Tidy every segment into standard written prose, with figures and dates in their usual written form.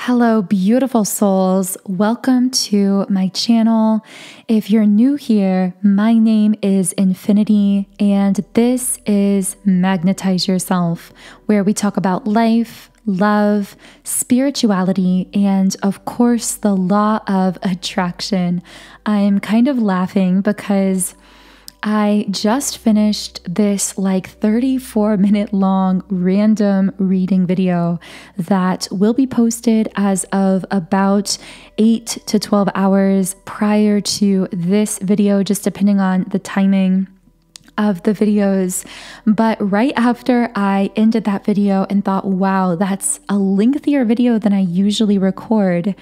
Hello, beautiful souls. Welcome to my channel. If you're new here, my name is Infinity, and this is Magnetize Yourself, where we talk about life, love, spirituality, and of course, the law of attraction. I'm kind of laughing because I just finished this 34-minute long random reading video that will be posted as of about 8 to 12 hours prior to this video, just depending on the timing of the videos. But right after I ended that video and thought, wow, that's a lengthier video than I usually record,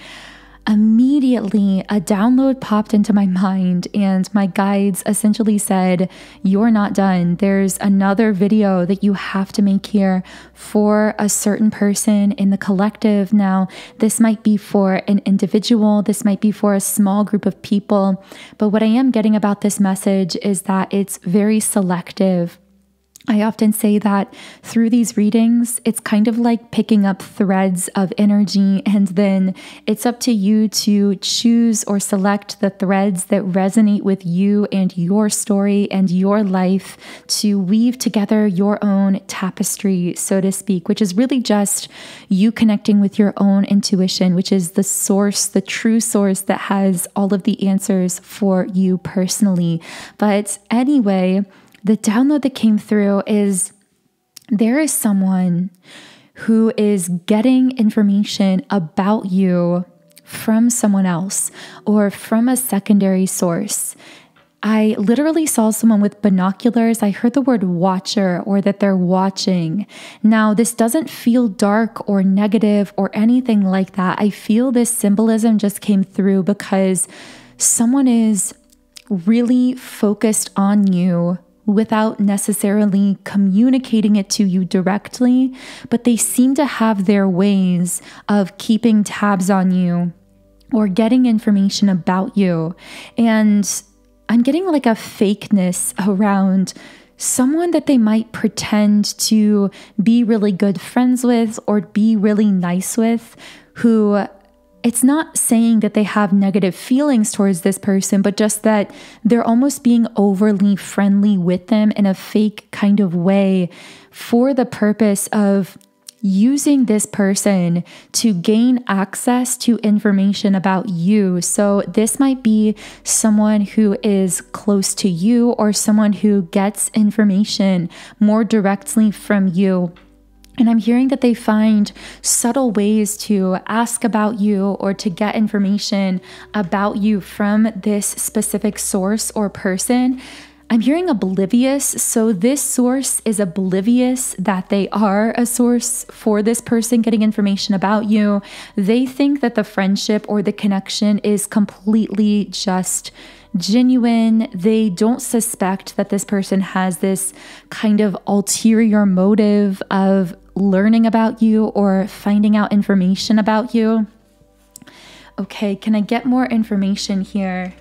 immediately a download popped into my mind and my guides essentially said, you're not done. There's another video that you have to make here for a certain person in the collective. Now, this might be for an individual, this might be for a small group of people, but what I am getting about this message is that it's very selective. I often say that through these readings, it's kind of like picking up threads of energy, and then it's up to you to choose or select the threads that resonate with you and your story and your life to weave together your own tapestry, so to speak, which is really just you connecting with your own intuition, which is the source, the true source that has all of the answers for you personally. But anyway, the download that came through is there is someone who is getting information about you from someone else or from a secondary source. I literally saw someone with binoculars. I heard the word watcher, or that they're watching. Now, this doesn't feel dark or negative or anything like that. I feel this symbolism just came through because someone is really focused on you without necessarily communicating it to you directly, but they seem to have their ways of keeping tabs on you or getting information about you. And I'm getting like a fakeness around someone that they might pretend to be really good friends with or be really nice with, who it's not saying that they have negative feelings towards this person, but just that they're almost being overly friendly with them in a fake kind of way for the purpose of using this person to gain access to information about you. So this might be someone who is close to you or someone who gets information more directly from you. And I'm hearing that they find subtle ways to ask about you or to get information about you from this specific source or person. I'm hearing oblivious. So this source is oblivious that they are a source for this person getting information about you. They think that the friendship or the connection is completely just genuine. They don't suspect that this person has this kind of ulterior motive of learning about you or finding out information about you. Okay, can I get more information here?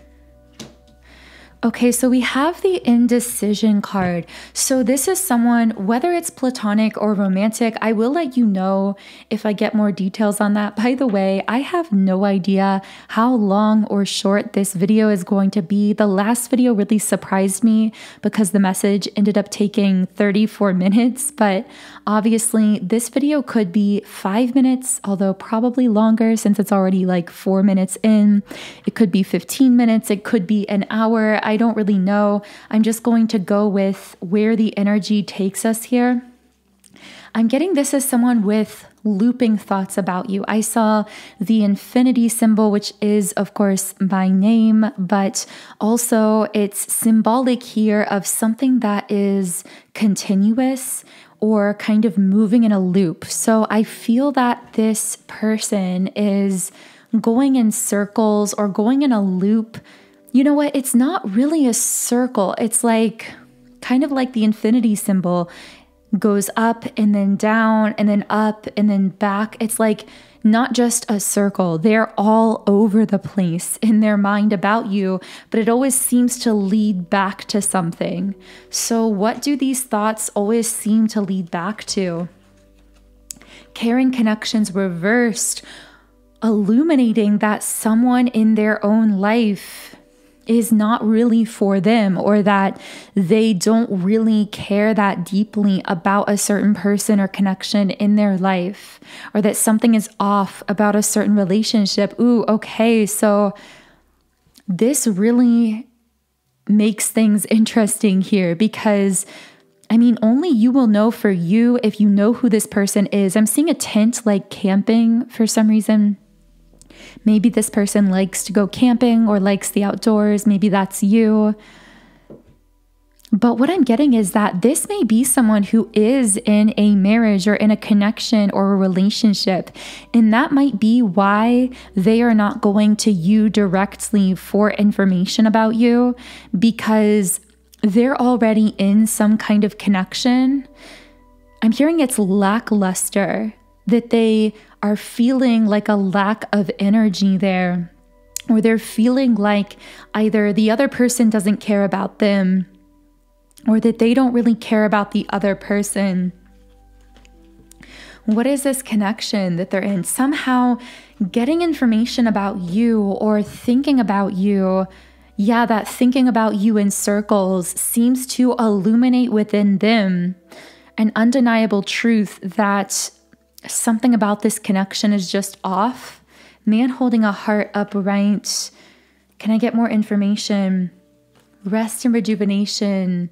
Okay, so we have the indecision card. So this is someone, whether it's platonic or romantic, I will let you know if I get more details on that. By the way, I have no idea how long or short this video is going to be. The last video really surprised me because the message ended up taking 34 minutes, but obviously this video could be 5 minutes, although probably longer since it's already 4 minutes in. It could be 15 minutes, it could be an hour. I don't really know. I'm just going to go with where the energy takes us here. I'm getting this as someone with looping thoughts about you. I saw the infinity symbol, which is, of course, my name, but also it's symbolic here of something that is continuous or kind of moving in a loop. So I feel that this person is going in circles or going in a loop. You know what? It's not really a circle. It's kind of like the infinity symbol goes up and then down and then up and then back. It's not just a circle. They're all over the place in their mind about you, but it always seems to lead back to something. So what do these thoughts always seem to lead back to? Caring connections reversed. illuminating that someone in their own life is not really for them, or that they don't really care that deeply about a certain person or connection in their life, or that something is off about a certain relationship. Ooh, okay, so this really makes things interesting here, because I mean, only you will know for you if you know who this person is. I'm seeing a tent like camping for some reason. Maybe this person likes to go camping or likes the outdoors. Maybe that's you. But what I'm getting is that this may be someone who is in a marriage or in a connection or a relationship. And that might be why they are not going to you directly for information about you, because they're already in some kind of connection. I'm hearing it's lackluster, that they are feeling like a lack of energy there, or they're feeling like either the other person doesn't care about them, or that they don't really care about the other person. What is this connection that they're in? Somehow getting information about you or thinking about you. Yeah, that thinking about you in circles seems to illuminate within them an undeniable truth that something about this connection is just off. Man holding a heart upright. Can I get more information? Rest and rejuvenation.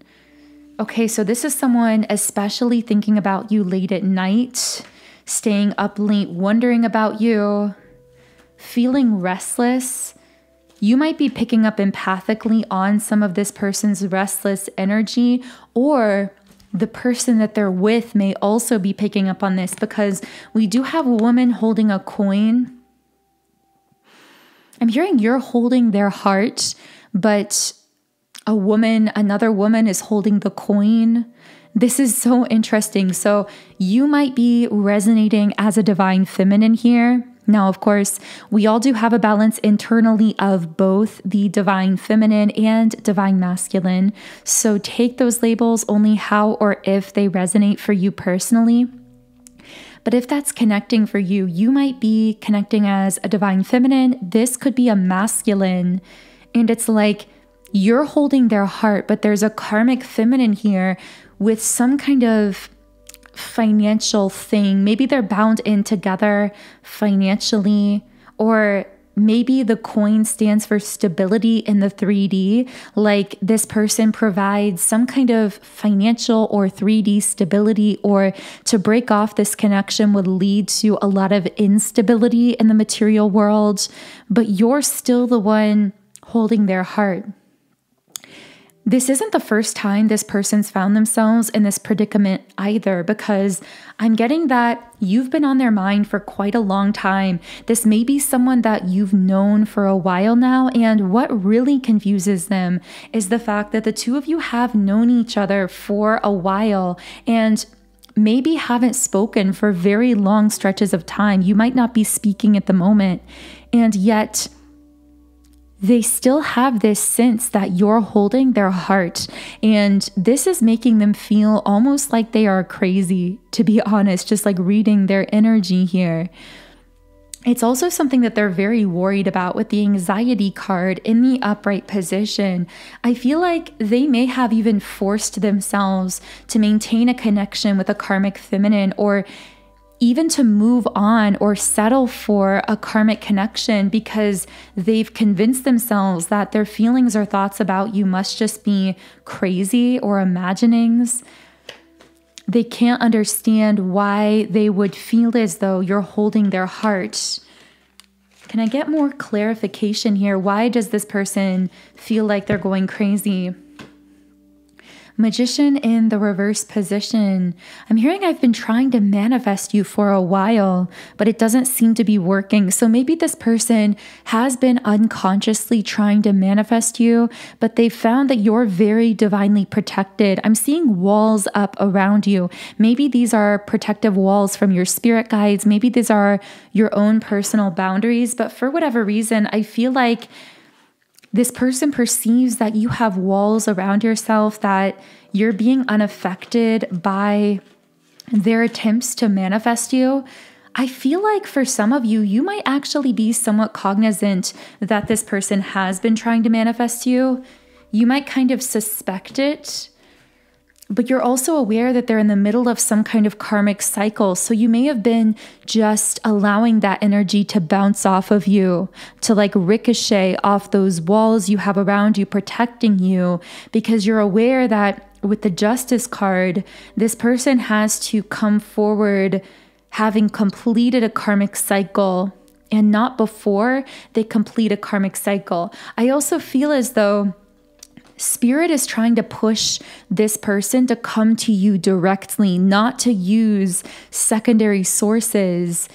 Okay, so this is someone especially thinking about you late at night, staying up late, wondering about you, feeling restless. You might be picking up empathically on some of this person's restless energy, or the person that they're with may also be picking up on this, because we do have a woman holding a coin. I'm hearing you're holding their heart, but another woman is holding the coin. This is so interesting. So you might be resonating as a divine feminine here. Now, of course, we all do have a balance internally of both the divine feminine and divine masculine. So take those labels only how or if they resonate for you personally. But if that's connecting for you, you might be connecting as a divine feminine. This could be a masculine. And it's like you're holding their heart, but there's a karmic feminine here with some kind of financial thing. Maybe they're bound in together financially, or maybe the coin stands for stability in the 3D. Like this person provides some kind of financial or 3D stability, or to break off this connection would lead to a lot of instability in the material world, but you're still the one holding their heart. This isn't the first time this person's found themselves in this predicament either, because I'm getting that you've been on their mind for quite a long time. This may be someone that you've known for a while now, and what really confuses them is the fact that the two of you have known each other for a while and maybe haven't spoken for very long stretches of time. You might not be speaking at the moment, and yet they still have this sense that you're holding their heart. And this is making them feel almost like they are crazy, to be honest, just like reading their energy here. It's also something that they're very worried about with the anxiety card in the upright position. I feel like they may have even forced themselves to maintain a connection with a karmic feminine, or even to move on or settle for a karmic connection, because they've convinced themselves that their feelings or thoughts about you must just be crazy or imaginings. They can't understand why they would feel as though you're holding their heart. Can I get more clarification here? Why does this person feel like they're going crazy? Magician in the reverse position. I'm hearing I've been trying to manifest you for a while, but it doesn't seem to be working. So maybe this person has been unconsciously trying to manifest you, but they found that you're very divinely protected. I'm seeing walls up around you. Maybe these are protective walls from your spirit guides. Maybe these are your own personal boundaries, but for whatever reason, I feel like this person perceives that you have walls around yourself, that you're being unaffected by their attempts to manifest you. I feel like for some of you, you might actually be somewhat cognizant that this person has been trying to manifest you. You might kind of suspect it, but you're also aware that they're in the middle of some kind of karmic cycle. So you may have been just allowing that energy to bounce off of you, to like ricochet off those walls you have around you, protecting you, because you're aware that with the Justice card, this person has to come forward having completed a karmic cycle and not before they complete a karmic cycle. I also feel as though Spirit is trying to push this person to come to you directly, not to use secondary sources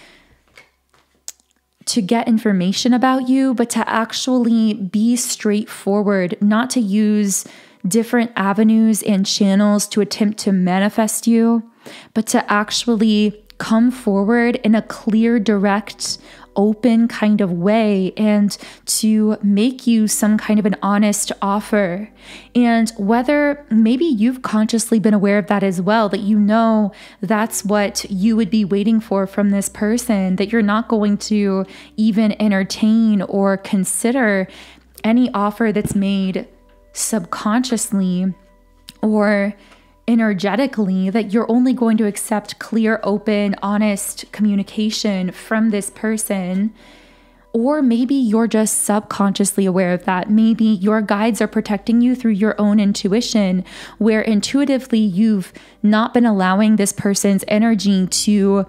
to get information about you, but to actually be straightforward, not to use different avenues and channels to attempt to manifest you, but to actually come forward in a clear, direct, open kind of way and to make you some kind of an honest offer. And whether maybe you've consciously been aware of that as well, that you know that's what you would be waiting for from this person, that you're not going to even entertain or consider any offer that's made subconsciously or energetically, that you're only going to accept clear, open, honest communication from this person. Or maybe you're just subconsciously aware of that. Maybe your guides are protecting you through your own intuition, where intuitively you've not been allowing this person's energy to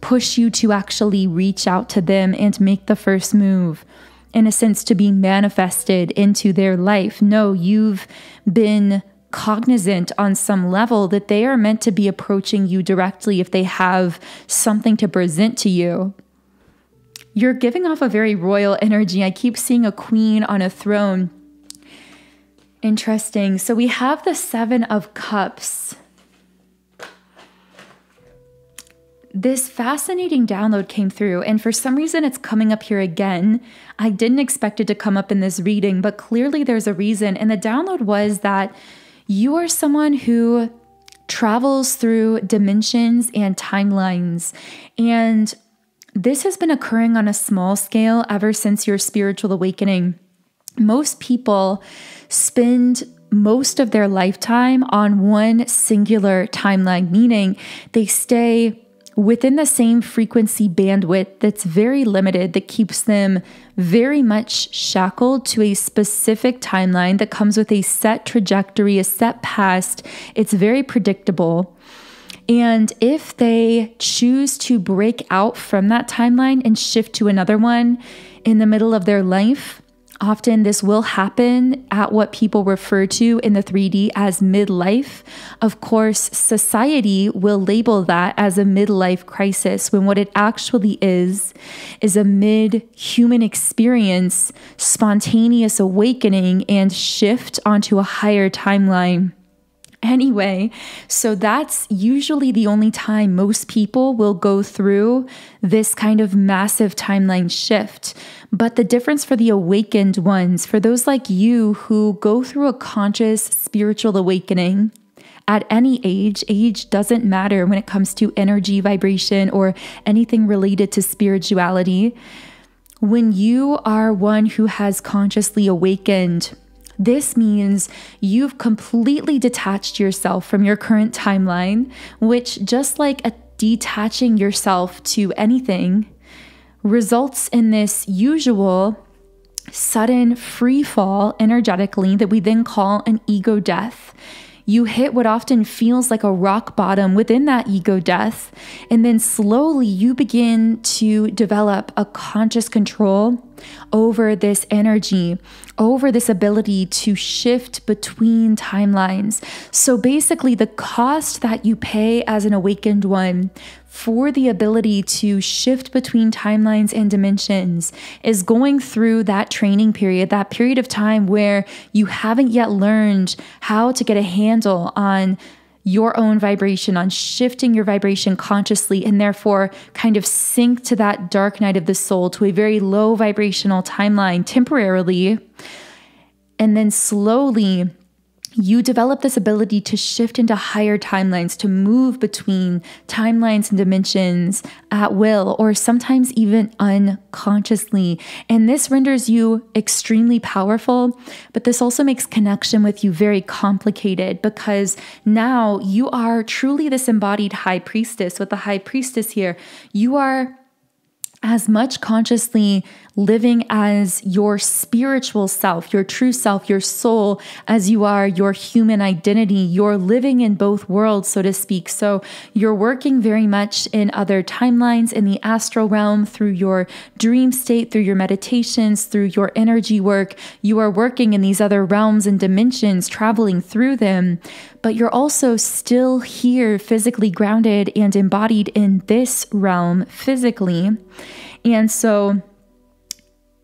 push you to actually reach out to them and make the first move, in a sense, to be manifested into their life. No, you've been cognizant on some level that they are meant to be approaching you directly if they have something to present to you. You're giving off a very royal energy. I keep seeing a queen on a throne. Interesting. So we have the 7 of Cups. This fascinating download came through, and for some reason it's coming up here again. I didn't expect it to come up in this reading, but clearly there's a reason. And the download was that you are someone who travels through dimensions and timelines. And this has been occurring on a small scale ever since your spiritual awakening. Most people spend most of their lifetime on one singular timeline, meaning they stay within the same frequency bandwidth that's very limited, that keeps them very much shackled to a specific timeline that comes with a set trajectory, a set past. It's very predictable. And if they choose to break out from that timeline and shift to another one in the middle of their life, often this will happen at what people refer to in the 3D as midlife. Of course, society will label that as a midlife crisis, when what it actually is a mid-human experience, spontaneous awakening and shift onto a higher timeline. Anyway, so that's usually the only time most people will go through this kind of massive timeline shift. But the difference for the awakened ones, for those like you who go through a conscious spiritual awakening at any age doesn't matter when it comes to energy, vibration, or anything related to spirituality. When you are one who has consciously awakened, this means you've completely detached yourself from your current timeline, which, just like detaching yourself to anything, results in this usual sudden free fall energetically that we then call an ego death. You hit what often feels like a rock bottom within that ego death, and then slowly you begin to develop a conscious control over this energy, over this ability to shift between timelines. So basically, the cost that you pay as an awakened one for the ability to shift between timelines and dimensions is going through that training period, that period of time where you haven't yet learned how to get a handle on your own vibration, on shifting your vibration consciously, and therefore kind of sink to that dark night of the soul, to a very low vibrational timeline temporarily, and then slowly you develop this ability to shift into higher timelines, to move between timelines and dimensions at will, or sometimes even unconsciously. And this renders you extremely powerful, but this also makes connection with you very complicated, because now you are truly this embodied high priestess. With the high priestess here, you are as much consciously living as your spiritual self, your true self, your soul, as you are your human identity. You're living in both worlds, so to speak. So you're working very much in other timelines, in the astral realm, through your dream state, through your meditations, through your energy work. You are working in these other realms and dimensions, traveling through them, but you're also still here, physically grounded and embodied in this realm physically. And so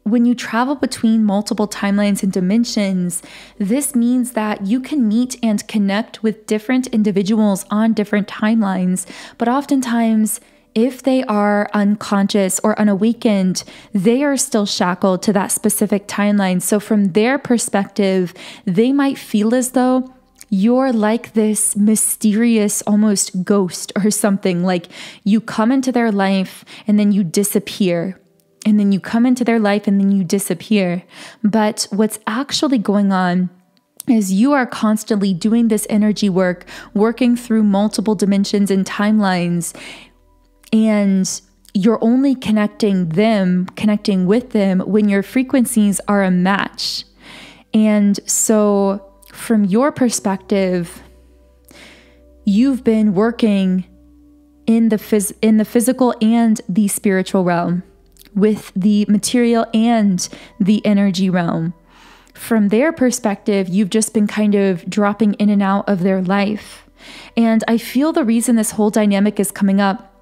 when you travel between multiple timelines and dimensions, this means that you can meet and connect with different individuals on different timelines. But oftentimes, if they are unconscious or unawakened, they are still shackled to that specific timeline. So from their perspective, they might feel as though you're like this mysterious, almost ghost or something. Like you come into their life and then you disappear. And then you come into their life and then you disappear. But what's actually going on is you are constantly doing this energy work, working through multiple dimensions and timelines. And you're only connecting with them when your frequencies are a match. And so from your perspective, you've been working in the physical and the spiritual realm, with the material and the energy realm. From their perspective, you've just been kind of dropping in and out of their life. And I feel the reason this whole dynamic is coming up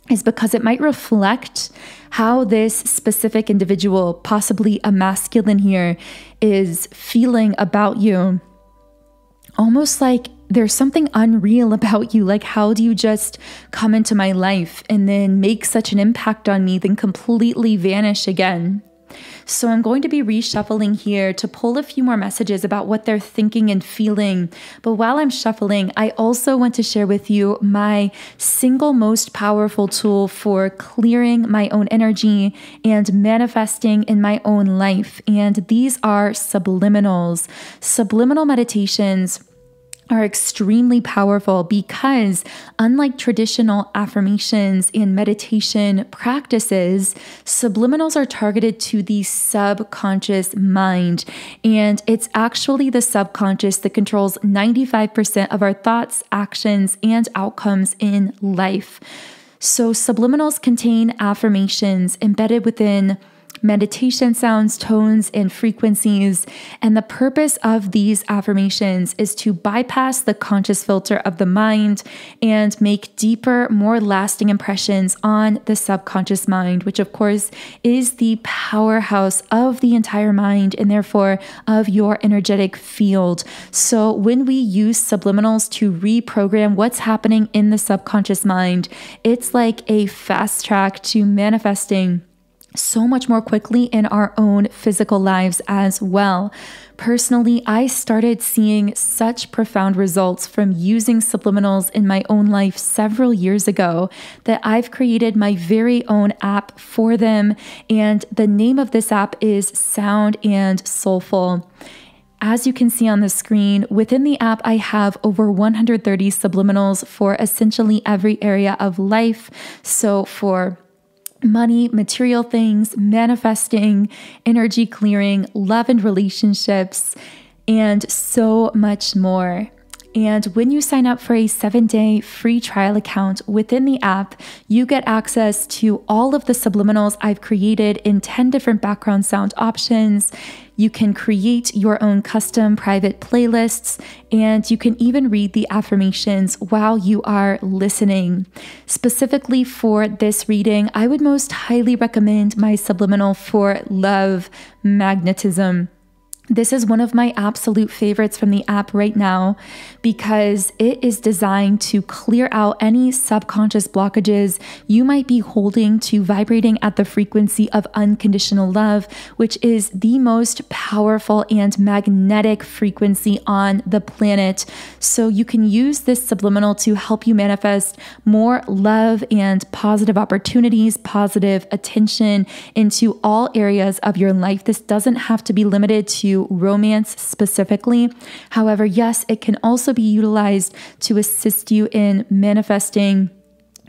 is because it might reflect how this specific individual, possibly a masculine here, is feeling about you. Almost like there's something unreal about you. Like, how do you just come into my life and then make such an impact on me, then completely vanish again? So I'm going to be reshuffling here to pull a few more messages about what they're thinking and feeling. But while I'm shuffling, I also want to share with you my single most powerful tool for clearing my own energy and manifesting in my own life. And these are subliminals. Subliminal meditations are extremely powerful because, unlike traditional affirmations and meditation practices, subliminals are targeted to the subconscious mind. And it's actually the subconscious that controls 95% of our thoughts, actions, and outcomes in life. So subliminals contain affirmations embedded within meditation sounds, tones, and frequencies. And the purpose of these affirmations is to bypass the conscious filter of the mind and make deeper, more lasting impressions on the subconscious mind, which of course is the powerhouse of the entire mind and therefore of your energetic field. So when we use subliminals to reprogram what's happening in the subconscious mind, it's like a fast track to manifesting so much more quickly in our own physical lives as well. Personally, I started seeing such profound results from using subliminals in my own life several years ago that I've created my very own app for them. And the name of this app is Sound and Soulful. As you can see on the screen, within the app, I have over 130 subliminals for essentially every area of life. So for money, material things, manifesting, energy clearing, love and relationships, and so much more. And when you sign up for a 7-day free trial account within the app, you get access to all of the subliminals I've created in 10 different background sound options. You can create your own custom private playlists, and you can even read the affirmations while you are listening. Specifically for this reading, I would most highly recommend my subliminal for love, Magnetism. This is one of my absolute favorites from the app right now because it is designed to clear out any subconscious blockages you might be holding to vibrating at the frequency of unconditional love, which is the most powerful and magnetic frequency on the planet. So you can use this subliminal to help you manifest more love and positive opportunities, positive attention into all areas of your life. This doesn't have to be limited to romance specifically. However, yes, it can also be utilized to assist you in manifesting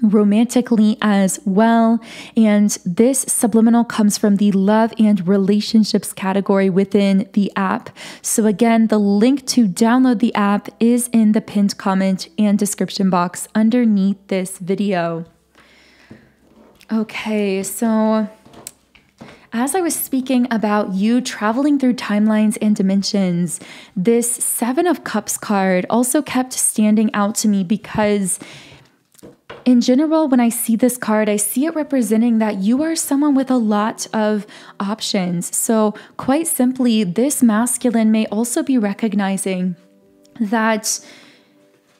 romantically as well. And this subliminal comes from the love and relationships category within the app. So again, the link to download the app is in the pinned comment and description box underneath this video. Okay, so as I was speaking about you traveling through timelines and dimensions, this Seven of Cups card also kept standing out to me because in general, when I see this card, I see it representing that you are someone with a lot of options. So quite simply, this masculine may also be recognizing that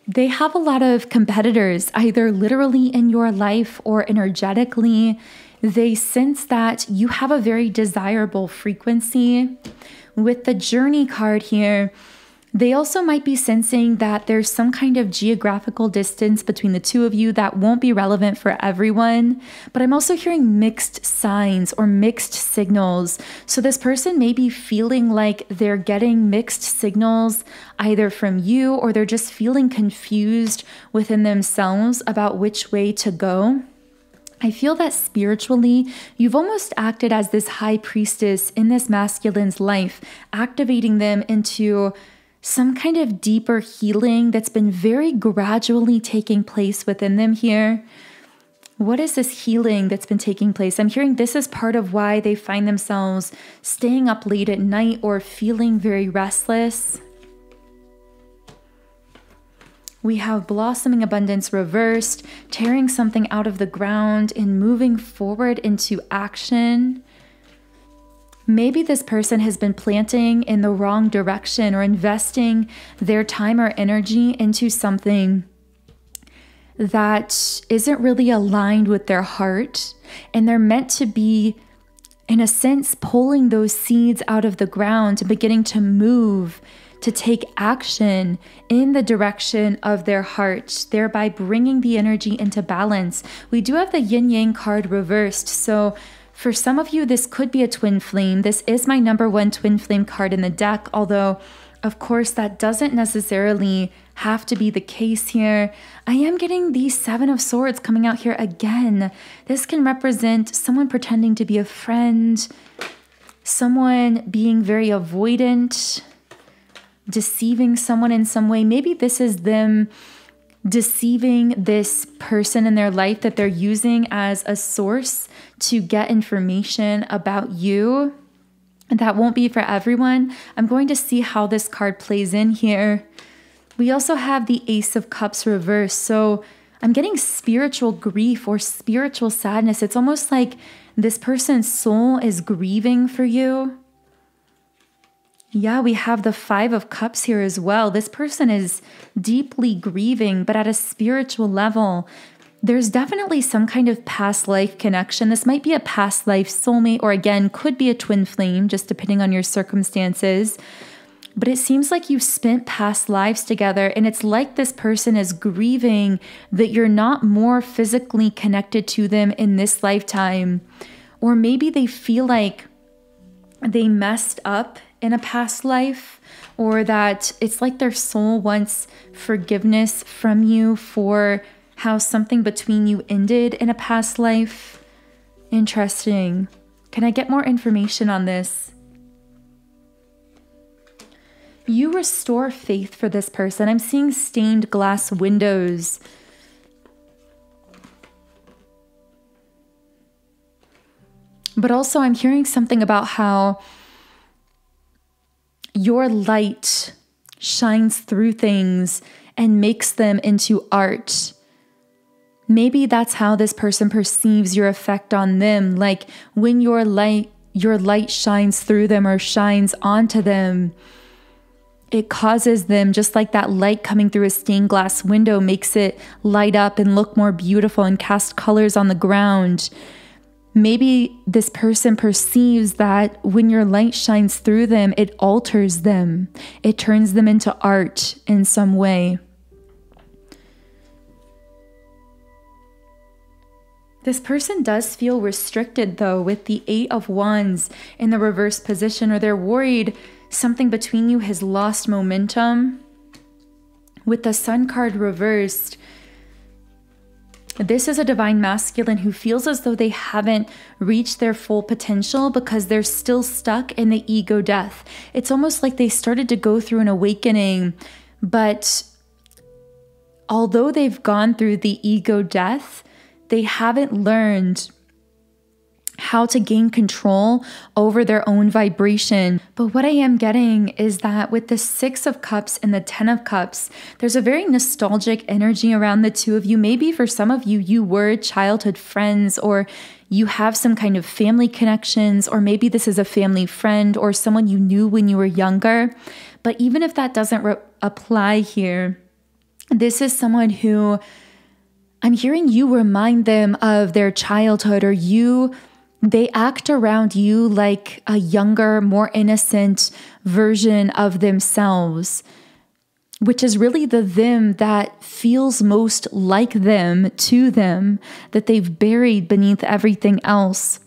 they have a lot of competitors, either literally in your life or energetically. They sense that you have a very desirable frequency. With the Journey card here, they also might be sensing that there's some kind of geographical distance between the two of you that won't be relevant for everyone. But I'm also hearing mixed signs or mixed signals. So this person may be feeling like they're getting mixed signals either from you, or they're just feeling confused within themselves about which way to go. I feel that spiritually, you've almost acted as this high priestess in this masculine's life, activating them into some kind of deeper healing that's been very gradually taking place within them here. What is this healing that's been taking place? I'm hearing this is part of why they find themselves staying up late at night or feeling very restless. We have blossoming abundance reversed, tearing something out of the ground and moving forward into action. Maybe this person has been planting in the wrong direction or investing their time or energy into something that isn't really aligned with their heart. And they're meant to be, in a sense, pulling those seeds out of the ground and beginning to move, to take action in the direction of their heart, thereby bringing the energy into balance. We do have the yin yang card reversed. So for some of you, this could be a twin flame. This is my number one twin flame card in the deck, although of course that doesn't necessarily have to be the case here. I am getting the Seven of Swords coming out here again. This can represent someone pretending to be a friend, someone being very avoidant, deceiving someone in some way. Maybe this is them deceiving this person in their life that they're using as a source to get information about you. And that won't be for everyone. I'm going to see how this card plays in here. We also have the Ace of Cups reversed. So I'm getting spiritual grief or spiritual sadness. It's almost like this person's soul is grieving for you. Yeah, we have the Five of Cups here as well. This person is deeply grieving, but at a spiritual level. There's definitely some kind of past life connection. This might be a past life soulmate, or again, could be a twin flame, just depending on your circumstances. But it seems like you've spent past lives together, and it's like this person is grieving that you're not more physically connected to them in this lifetime. Or maybe they feel like they messed up in a past life, or that it's like their soul wants forgiveness from you for how something between you ended in a past life. Interesting. Can I get more information on this? You restore faith for this person. I'm seeing stained glass windows. But also I'm hearing something about how your light shines through things and makes them into art. Maybe that's how this person perceives your effect on them. Like when your light your light shines through them or shines onto them, it causes them, just like that light coming through a stained glass window makes it light up and look more beautiful and cast colors on the ground. Maybe this person perceives that when your light shines through them, it alters them. It turns them into art in some way. This person does feel restricted, though, with the 8 of Wands in the reverse position, or they're worried something between you has lost momentum. With the Sun card reversed, this is a divine masculine who feels as though they haven't reached their full potential because they're still stuck in the ego death. It's almost like they started to go through an awakening, but although they've gone through the ego death, they haven't learned how to gain control over their own vibration. But what I am getting is that with the 6 of Cups and the 10 of Cups, there's a very nostalgic energy around the two of you. Maybe for some of you, you were childhood friends, or you have some kind of family connections, or maybe this is a family friend or someone you knew when you were younger. But even if that doesn't apply here, this is someone who I'm hearing you remind them of their childhood, or they act around you like a younger, more innocent version of themselves, which is really the them that feels most like them to them, that they've buried beneath everything else.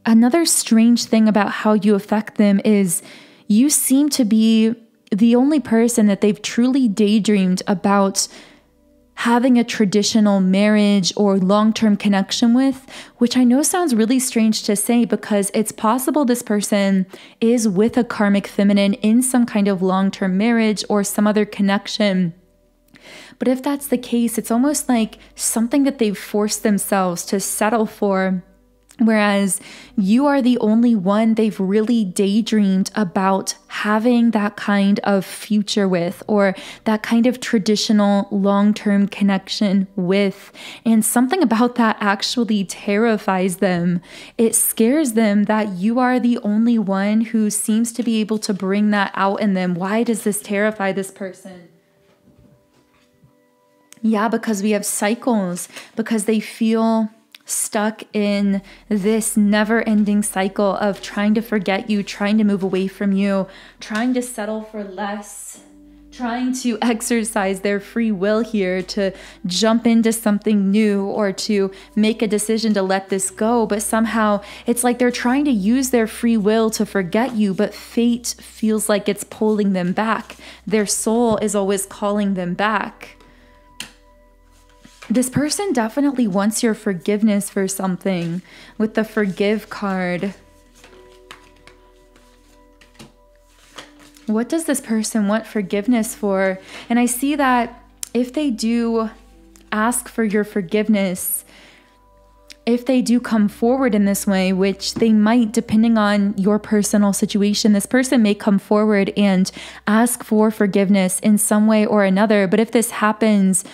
Another strange thing about how you affect them is you seem to be the only person that they've truly daydreamed about having a traditional marriage or long-term connection with, which I know sounds really strange to say because it's possible this person is with a karmic feminine in some kind of long-term marriage or some other connection. But if that's the case, it's almost like something that they've forced themselves to settle for, whereas you are the only one they've really daydreamed about having that kind of future with, or that kind of traditional long-term connection with. And something about that actually terrifies them. It scares them that you are the only one who seems to be able to bring that out in them. Why does this terrify this person? Yeah, because we have cycles, because they feel stuck in this never-ending cycle of trying to forget you, trying to move away from you, trying to settle for less, trying to exercise their free will here to jump into something new or to make a decision to let this go. But somehow it's like they're trying to use their free will to forget you, but fate feels like it's pulling them back. Their soul is always calling them back. This person definitely wants your forgiveness for something with the Forgive card. What does this person want forgiveness for? And I see that if they do ask for your forgiveness, if they do come forward in this way, which they might, depending on your personal situation, this person may come forward and ask for forgiveness in some way or another. But if this happens,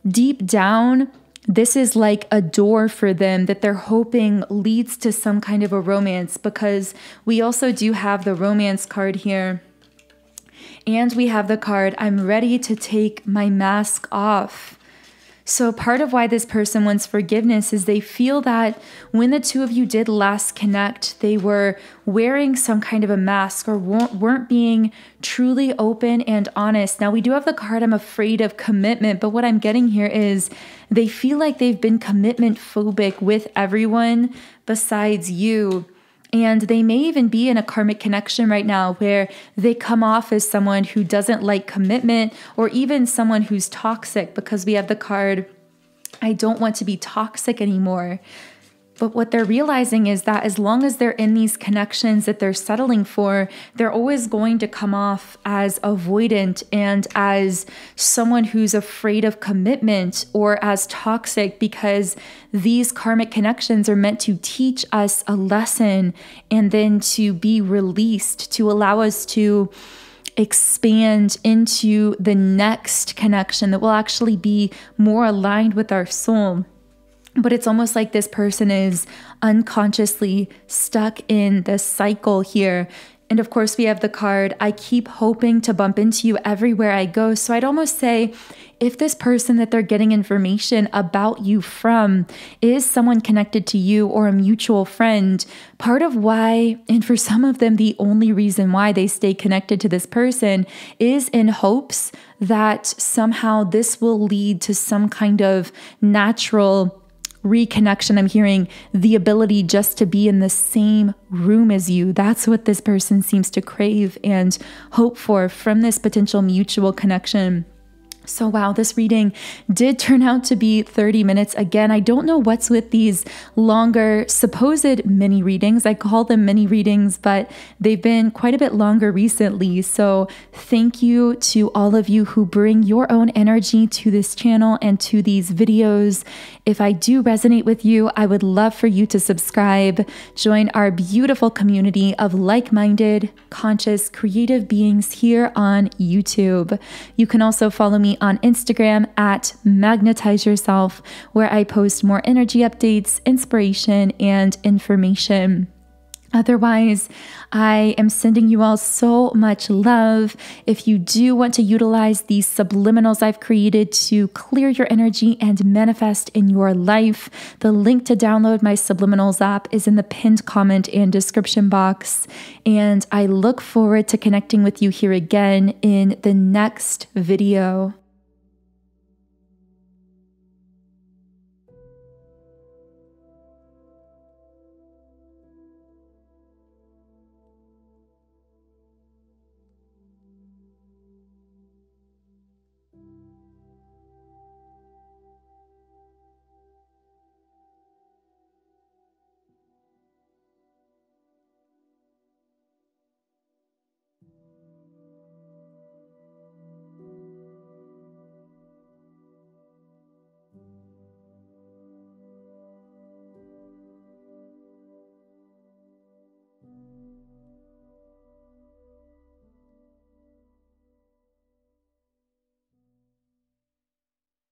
deep down, this is like a door for them that they're hoping leads to some kind of a romance, because we also do have the Romance card here. And we have the card, I'm ready to take my mask off. So part of why this person wants forgiveness is they feel that when the two of you did last connect, they were wearing some kind of a mask or weren't being truly open and honest. Now we do have the card, I'm afraid of commitment, but what I'm getting here is they feel like they've been commitment phobic with everyone besides you. And they may even be in a karmic connection right now where they come off as someone who doesn't like commitment, or even someone who's toxic, because we have the card, I don't want to be toxic anymore. But what they're realizing is that as long as they're in these connections that they're settling for, they're always going to come off as avoidant and as someone who's afraid of commitment or as toxic, because these karmic connections are meant to teach us a lesson and then to be released, to allow us to expand into the next connection that will actually be more aligned with our soul. But it's almost like this person is unconsciously stuck in this cycle here. And of course, we have the card, I keep hoping to bump into you everywhere I go. So I'd almost say, if this person that they're getting information about you from is someone connected to you or a mutual friend, part of why, and for some of them, the only reason why they stay connected to this person is in hopes that somehow this will lead to some kind of natural reconnection. I'm hearing the ability just to be in the same room as you. That's what this person seems to crave and hope for from this potential mutual connection. So wow, this reading did turn out to be 30 minutes. Again, I don't know what's with these longer supposed mini readings. I call them mini readings, but they've been quite a bit longer recently. So thank you to all of you who bring your own energy to this channel and to these videos. If I do resonate with you, I would love for you to subscribe, join our beautiful community of like-minded, conscious, creative beings here on YouTube. You can also follow me on Instagram at Magnetize Yourself, where I post more energy updates, inspiration, and information. Otherwise, I am sending you all so much love. If you do want to utilize these subliminals I've created to clear your energy and manifest in your life, the link to download my Subliminals app is in the pinned comment and description box. And I look forward to connecting with you here again in the next video.